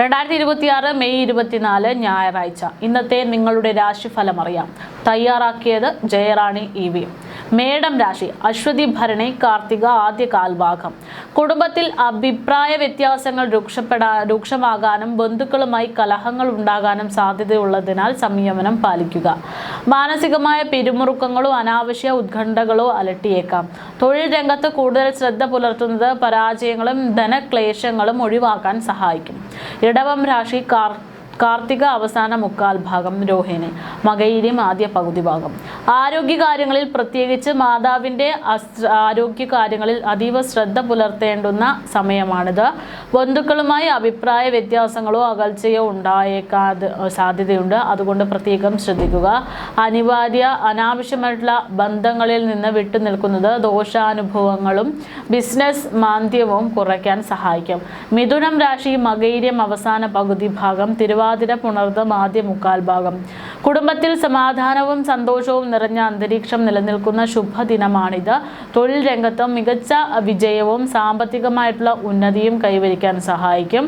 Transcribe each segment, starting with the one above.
2026 May 24 ഞായറാഴ്ച. ഇന്നത്തെ നിങ്ങളുടെ രാശിഫലം അറിയാം. തയ്യാറാക്കിയത് ജയറാണി EV. മേടം രാശി. അശ്വതി ഭരണി കാർത്തിക ആദ്യ കാൽഭാഗം. കുടുംബത്തിൽ അഭിപ്രായ വ്യത്യാസങ്ങൾ രൂക്ഷമാകാനും ബന്ധുക്കളുമായി കലഹങ്ങൾ ഉണ്ടാകാനും സാധ്യതയുള്ളതിനാൽ സംയമനം പാലിക്കുക. മാനസികമായ പിരിമുറുക്കങ്ങളോ അനാവശ്യ ഉത്കണ്ഠകളോ അലട്ടിയേക്കാം. തൊഴിൽ രംഗത്ത് കൂടുതൽ ശ്രദ്ധ പുലർത്തുന്നത് പരാജയങ്ങളും ധനക്ലേശങ്ങളും ഒഴിവാക്കാൻ സഹായിക്കും. ഇടവം രാശി. കാർത്തിക അവസാന മുക്കാൽ ഭാഗം, രോഹിണി മകയിരം ആദ്യ പകുതി ഭാഗം. ആരോഗ്യകാര്യങ്ങളിൽ പ്രത്യേകിച്ച് മാതാവിൻ്റെ ആരോഗ്യകാര്യങ്ങളിൽ അതീവ ശ്രദ്ധ പുലർത്തേണ്ടുന്ന സമയമാണിത്. ബന്ധുക്കളുമായി അഭിപ്രായ വ്യത്യാസങ്ങളോ അകൽച്ചയോ ഉണ്ടായേക്കാതെ സാധ്യതയുണ്ട്. അതുകൊണ്ട് പ്രത്യേകം ശ്രദ്ധിക്കുക. അനാവശ്യമായിട്ടുള്ള ബന്ധങ്ങളിൽ നിന്ന് വിട്ടുനിൽക്കുന്നത് ദോഷാനുഭവങ്ങളും ബിസിനസ് മാന്ദ്യവും കുറയ്ക്കാൻ സഹായിക്കും. മിഥുനം രാശി. മകയിരം അവസാന പകുതി ഭാഗം, തിരുവാതിര പുണർദം ആദ്യ മുക്കാൽ ഭാഗം. കുടുംബത്തിൽ സമാധാനവും സന്തോഷവും നിറഞ്ഞ അന്തരീക്ഷം നിലനിൽക്കുന്ന ശുഭദിനമാണിത്. തൊഴിൽ രംഗത്ത് മികച്ച വിജയവും സാമ്പത്തികമായിട്ടുള്ള ഉന്നതിയും കൈവരിക്കാൻ സഹായിക്കും.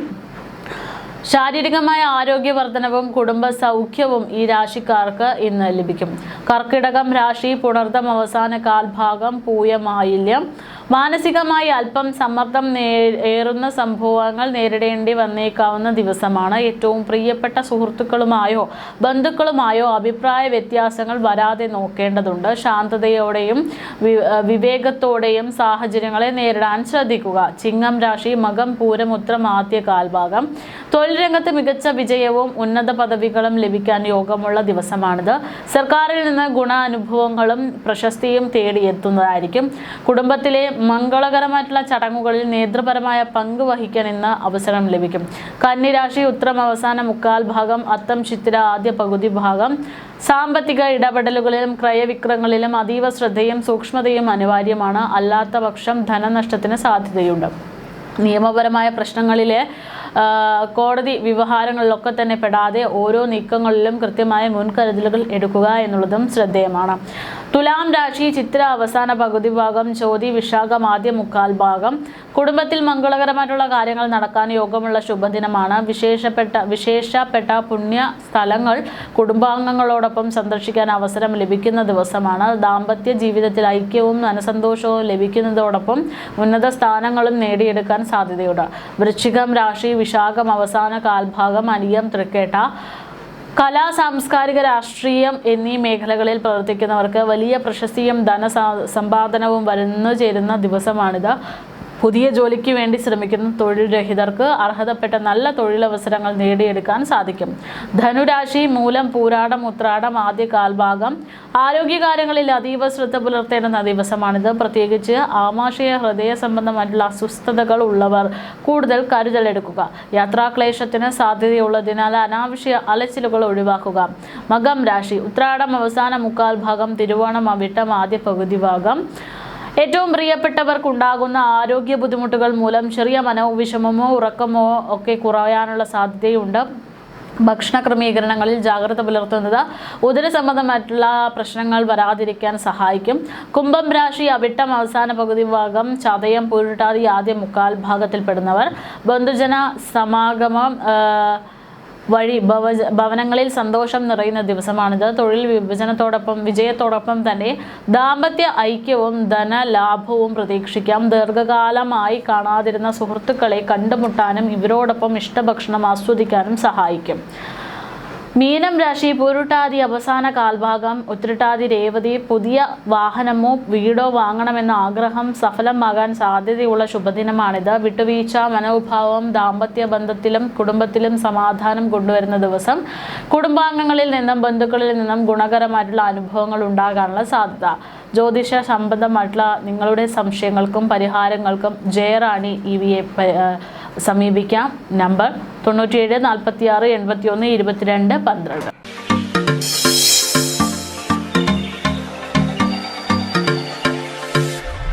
ശാരീരികമായ ആരോഗ്യവർദ്ധനവും കുടുംബ സൗഖ്യവും ഈ രാശിക്കാർക്ക് ഇന്ന് ലഭിക്കും. കർക്കിടകം രാശി. പുണർദം അവസാന കാൽഭാഗം, പൂയം ആയില്യം. മാനസികമായി അല്പം സമ്മർദ്ദം ഏറുന്ന സംഭവങ്ങൾ നേരിടേണ്ടി വന്നേക്കാവുന്ന ദിവസമാണ്. ഏറ്റവും പ്രിയപ്പെട്ട സുഹൃത്തുക്കളുമായോ ബന്ധുക്കളുമായോ അഭിപ്രായ വ്യത്യാസങ്ങൾ വരാതെ നോക്കേണ്ടതുണ്ട്. ശാന്തതയോടെയും വിവേകത്തോടെയും സാഹചര്യങ്ങളെ നേരിടാൻ ശ്രദ്ധിക്കുക. ചിങ്ങം രാശി. മകം പൂരം ഉത്രം ആദ്യ കാൽഭാഗം. തൊഴിൽ രംഗത്ത് മികച്ച വിജയവും ഉന്നത പദവികളും ലഭിക്കാൻ യോഗമുള്ള ദിവസമാണിത്. സർക്കാരിൽ നിന്ന് ഗുണാനുഭവങ്ങളും പ്രശസ്തിയും തേടിയെത്തുന്നതായിരിക്കും. കുടുംബത്തിലെ മംഗളകരമായിട്ടുള്ള ചടങ്ങുകളിൽ നേതൃപരമായ പങ്ക് വഹിക്കാൻ ഇന്ന് അവസരം ലഭിക്കും. കന്നിരാശി. ഉത്രം അവസാന മുക്കാൽ ഭാഗം, അത്തം ചിത്തിര ആദ്യ പകുതി ഭാഗം. സാമ്പത്തിക ഇടപെടലുകളിലും ക്രയവിക്രയങ്ങളിലും അതീവ ശ്രദ്ധയും സൂക്ഷ്മതയും അനിവാര്യമാണ്. അല്ലാത്ത പക്ഷം ധനനഷ്ടത്തിന് സാധ്യതയുണ്ട്. നിയമപരമായ പ്രശ്നങ്ങളിലെ കോടതി വ്യവഹാരങ്ങളിലൊക്കെ തന്നെ പെടാതെ ഓരോ നീക്കങ്ങളിലും കൃത്യമായ മുൻകരുതലുകൾ എടുക്കുക എന്നുള്ളതും ശ്രദ്ധേയമാണ്. തുലാം രാശി. ചിത്ര അവസാന പകുതി ഭാഗം, ചോതി വിശാഖം ആദ്യ മുക്കാൽ ഭാഗം. കുടുംബത്തിൽ മംഗളകരമായിട്ടുള്ള കാര്യങ്ങൾ നടക്കാൻ യോഗമുള്ള ശുഭദിനമാണ്. വിശേഷപ്പെട്ട പുണ്യ സ്ഥലങ്ങൾ കുടുംബാംഗങ്ങളോടൊപ്പം സന്ദർശിക്കാൻ അവസരം ലഭിക്കുന്ന ദിവസമാണ്. ദാമ്പത്യ ജീവിതത്തിൽ ഐക്യവും മനസന്തോഷവും ലഭിക്കുന്നതോടൊപ്പം ഉന്നത സ്ഥാനങ്ങളും നേടിയെടുക്കാൻ സാധ്യതയുണ്ട്. വൃശ്ചികം രാശി. വിശാഖം അവസാന കാൽഭാഗം, അനിയം തൃക്കേട്ട. കലാ സാംസ്കാരിക രാഷ്ട്രീയം എന്നീ മേഖലകളിൽ പ്രവർത്തിക്കുന്നവർക്ക് വലിയ പ്രശസ്തിയും ധനസമ്പാദനവും വരുന്നു ചേരുന്ന ദിവസമാണിത്. പുതിയ ജോലിക്ക് വേണ്ടി ശ്രമിക്കുന്ന തൊഴിൽ രഹിതർക്ക് അർഹതപ്പെട്ട നല്ല തൊഴിലവസരങ്ങൾ നേടിയെടുക്കാൻ സാധിക്കും. ധനുരാശി. മൂലം പൂരാടം ഉത്രാടം ആദ്യ കാൽഭാഗം. ആരോഗ്യകാര്യങ്ങളിൽ അതീവ ശ്രദ്ധ പുലർത്തേണ്ടുന്ന ദിവസമാണിത്. പ്രത്യേകിച്ച് ആമാശയ ഹൃദയ സംബന്ധമായിട്ടുള്ള അസ്വസ്ഥതകൾ ഉള്ളവർ കൂടുതൽ കരുതലെടുക്കുക. യാത്രാക്ലേശത്തിന് സാധ്യതയുള്ളതിനാൽ അനാവശ്യ അലച്ചിലുകൾ ഒഴിവാക്കുക. മകം രാശി. ഉത്രാടം അവസാന മുക്കാൽ ഭാഗം, തിരുവോണം അവിട്ടം ആദ്യ പകുതി ഭാഗം. ഏറ്റവും പ്രിയപ്പെട്ടവർക്കുണ്ടാകുന്ന ആരോഗ്യ ബുദ്ധിമുട്ടുകൾ മൂലം ചെറിയ മനോവിഷമമോ ഉറക്കമോ ഒക്കെ കുറയാനുള്ള സാധ്യതയുണ്ട്. ഭക്ഷണ ക്രമീകരണങ്ങളിൽ ജാഗ്രത പുലർത്തുന്നത് ഉദര സംബന്ധമായിട്ടുള്ള പ്രശ്നങ്ങൾ വരാതിരിക്കാൻ സഹായിക്കും. കുംഭം രാശി. അവിട്ടം അവസാന പകുതി ഭാഗം, ചതയം പൂരിട്ടാതി ആദ്യ മുക്കാൽ ഭാഗത്തിൽപ്പെടുന്നവർ ബന്ധുജന സമാഗമം വഴി ഭവനങ്ങളിൽ സന്തോഷം നിറയുന്ന ദിവസമാണിത്. തൊഴിൽ വിജയത്തോടൊപ്പം തന്നെ ദാമ്പത്യ ഐക്യവും ധനലാഭവും പ്രതീക്ഷിക്കാം. ദീർഘകാലമായി കാണാതിരുന്ന സുഹൃത്തുക്കളെ കണ്ടുമുട്ടാനും ഇവരോടൊപ്പം ഇഷ്ടഭക്ഷണം ആസ്വദിക്കാനും സഹായിക്കും. മീനം രാശി. പൂരുട്ടാതി അവസാന കാൽഭാഗം, ഉത്രട്ടാതി രേവതി. പുതിയ വാഹനമോ വീടോ വാങ്ങണമെന്ന ആഗ്രഹം സഫലമാകാൻ സാധ്യതയുള്ള ശുഭദിനമാണിത്. വിട്ടുവീഴ്ച മനോഭാവം ദാമ്പത്യ ബന്ധത്തിലും കുടുംബത്തിലും സമാധാനം കൊണ്ടുവരുന്ന ദിവസം. കുടുംബാംഗങ്ങളിൽ നിന്നും ബന്ധുക്കളിൽ നിന്നും ഗുണകരമായിട്ടുള്ള അനുഭവങ്ങൾ ഉണ്ടാകാനുള്ള സാധ്യത. ജ്യോതിഷ സംബന്ധമായിട്ടുള്ള നിങ്ങളുടെ സംശയങ്ങൾക്കും പരിഹാരങ്ങൾക്കും ജയറാണി EVയെ സമീപിക്കാം. നമ്പർ 97 46 81 22 12.